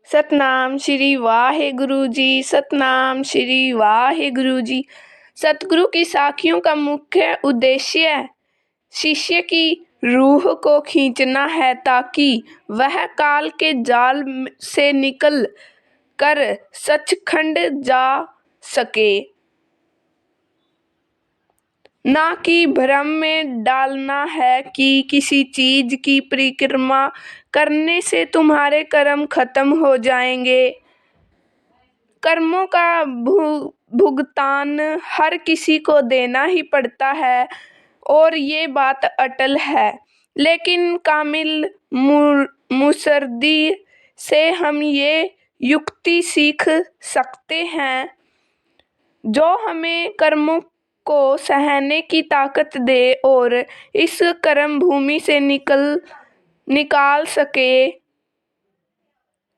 सतनाम श्री वाहेगुरु जी। सतनाम श्री वाहेगुरु जी। सतगुरु की साखियों का मुख्य उद्देश्य शिष्य की रूह को खींचना है ताकि वह काल के जाल से निकल कर सचखंड जा सके, ना कि भ्रम में डालना है कि किसी चीज की परिक्रमा करने से तुम्हारे कर्म खत्म हो जाएंगे। कर्मों का भुगतान हर किसी को देना ही पड़ता है और ये बात अटल है, लेकिन कामिल मुसर्दी से हम ये युक्ति सीख सकते हैं जो हमें कर्मों को सहने की ताकत दे और इस कर्म भूमि से निकाल सके।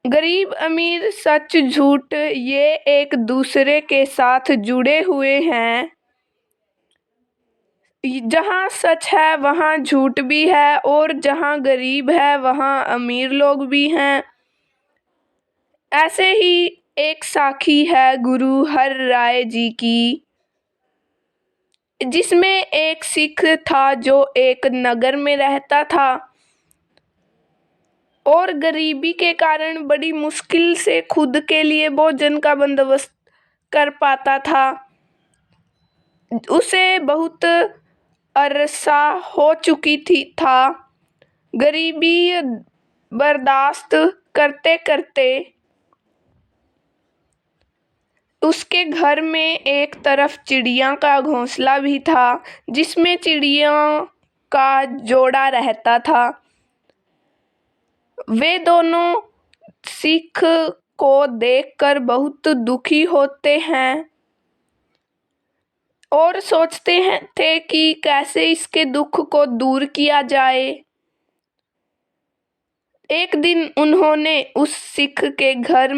गरीब अमीर सच झूठ ये एक दूसरे के साथ जुड़े हुए हैं। जहाँ सच है वहाँ झूठ भी है और जहाँ गरीब है वहाँ अमीर लोग भी हैं। ऐसे ही एक साखी है गुरु हर राय जी की, जिसमें एक सिख था जो एक नगर में रहता था और गरीबी के कारण बड़ी मुश्किल से खुद के लिए भोजन का बंदोबस्त कर पाता था। उसे बहुत अरसा हो चुकी था। गरीबी बर्दाश्त करते करते उसके घर में एक तरफ चिड़िया का घोंसला भी था जिसमें चिड़िया का जोड़ा रहता था। वे दोनों सिख को देखकर बहुत दुखी होते हैं और सोचते थे कि कैसे इसके दुख को दूर किया जाए। एक दिन उन्होंने उस सिख के घर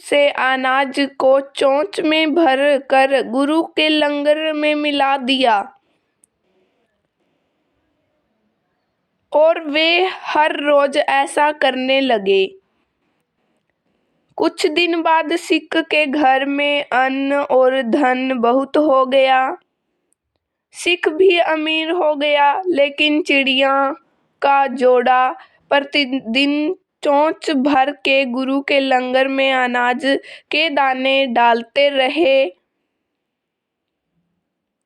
से अनाज को चोंच में भर कर गुरु के लंगर में मिला दिया और वे हर रोज ऐसा करने लगे। कुछ दिन बाद सिख के घर में अन्न और धन बहुत हो गया। सिख भी अमीर हो गया, लेकिन चिड़िया का जोड़ा प्रतिदिन चोंच भर के गुरु के लंगर में अनाज के दाने डालते रहे।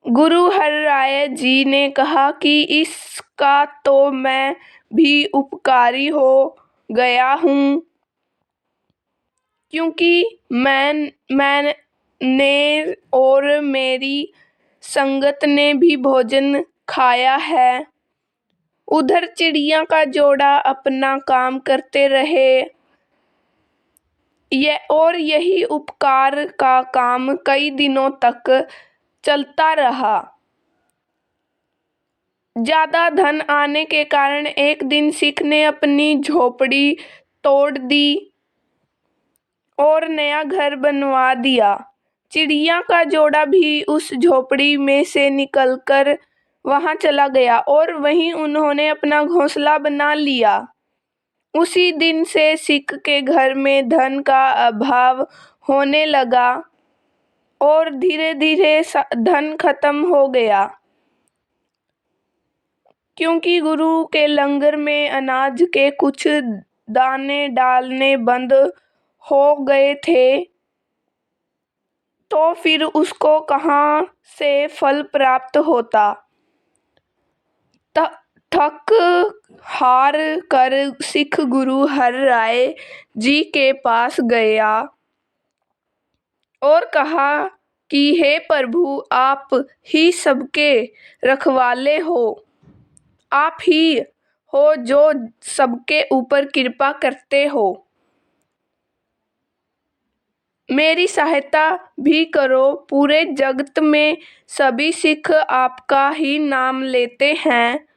गुरु हर राय जी ने कहा कि इसका तो मैं भी उपकारी हो गया हूँ, क्योंकि मैंने और मेरी संगत ने भी भोजन खाया है। उधर चिड़िया का जोड़ा अपना काम करते रहे। यही उपकार का काम कई दिनों तक चलता रहा। ज्यादा धन आने के कारण एक दिन सिख ने अपनी झोपड़ी तोड़ दी और नया घर बनवा दिया। चिड़िया का जोड़ा भी उस झोपड़ी में से निकलकर वहां चला गया और वहीं उन्होंने अपना घोंसला बना लिया। उसी दिन से सिख के घर में धन का अभाव होने लगा और धीरे धीरे धन खत्म हो गया, क्योंकि गुरु के लंगर में अनाज के कुछ दाने डालने बंद हो गए थे। तो फिर उसको कहाँ से फल प्राप्त होता। थक हार कर सिख गुरु हर राय जी के पास गया और कहा कि हे प्रभु, आप ही सबके रखवाले हो। आप ही हो जो सबके ऊपर कृपा करते हो। मेरी सहायता भी करो। पूरे जगत में सभी सिख आपका ही नाम लेते हैं।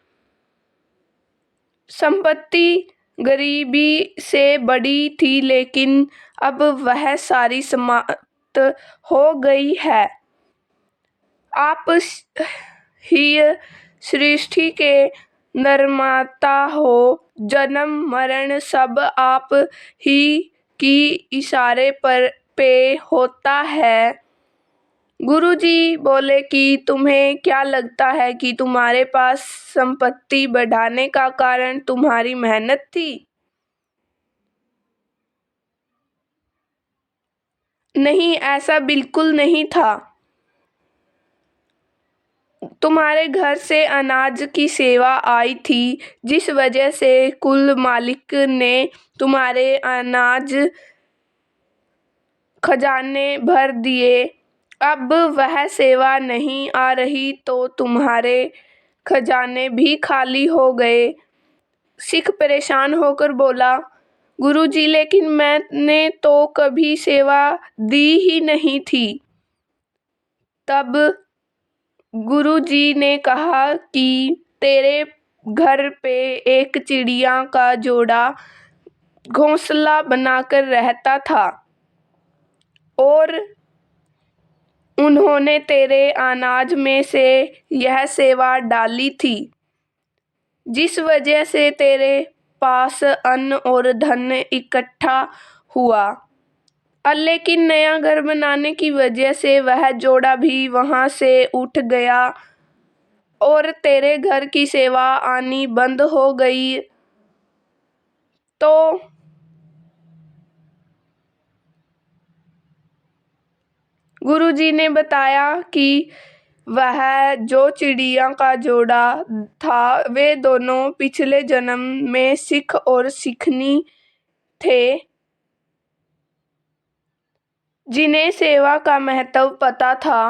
संपत्ति गरीबी से बड़ी थी, लेकिन अब वह सारी समाप्त हो गई है। आप ही सृष्टि के निर्माता हो। जन्म मरण सब आप ही की इशारे पर पे होता है। गुरुजी बोले कि तुम्हें क्या लगता है कि तुम्हारे पास संपत्ति बढ़ाने का कारण तुम्हारी मेहनत थी? नहीं, ऐसा बिल्कुल नहीं था। तुम्हारे घर से अनाज की सेवा आई थी, जिस वजह से कुल मालिक ने तुम्हारे अनाज खजाने भर दिए। अब वह सेवा नहीं आ रही तो तुम्हारे खजाने भी खाली हो गए। सिख परेशान होकर बोला, गुरुजी लेकिन मैंने तो कभी सेवा दी ही नहीं थी। तब गुरुजी ने कहा कि तेरे घर पे एक चिड़िया का जोड़ा घोंसला बनाकर रहता था और उन्होंने तेरे अनाज में से यह सेवा डाली थी, जिस वजह से तेरे पास अन्न और धन इकट्ठा हुआ। लेकिन नया घर बनाने की वजह से वह जोड़ा भी वहां से उठ गया और तेरे घर की सेवा आनी बंद हो गई। तो गुरुजी ने बताया कि वह जो चिड़िया का जोड़ा था वे दोनों पिछले जन्म में सिख और सिखनी थे, जिन्हें सेवा का महत्व पता था।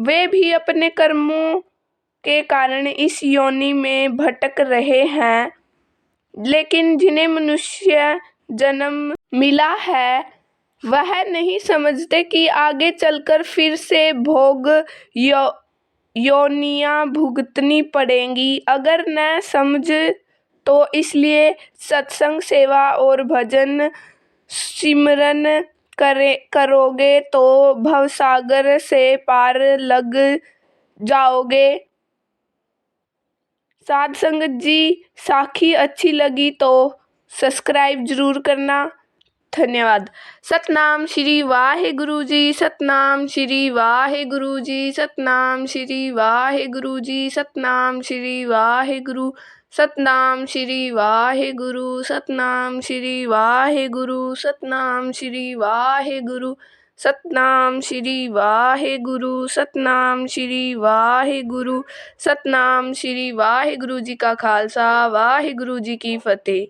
वे भी अपने कर्मों के कारण इस योनि में भटक रहे हैं, लेकिन जिन्हें मनुष्य जन्म मिला है वह नहीं समझते कि आगे चलकर फिर से भोग योनियां भुगतनी पड़ेंगी। अगर न समझ तो इसलिए सत्संग, सेवा और भजन सिमरन करोगे तो भवसागर से पार लग जाओगे। साध संगत जी, साखी अच्छी लगी तो सब्सक्राइब जरूर करना। धन्यवाद। सतनाम श्री वाहेगुरु जी, सतनाम श्री वाहेगुरु जी, सतनाम श्री वाहेगुरु जी, सतनाम श्री वाहेगुरु, सतनाम श्री वाहेगुरु, सतनाम श्री वाहेगुरु, सतनाम श्री वाहेगुरु, सतनाम श्री वाहेगुरु, सतनाम श्री वाहेगुरु, सतनाम श्री वाहेगुरु जी का खालसा, वाहेगुरु जी की फतेह।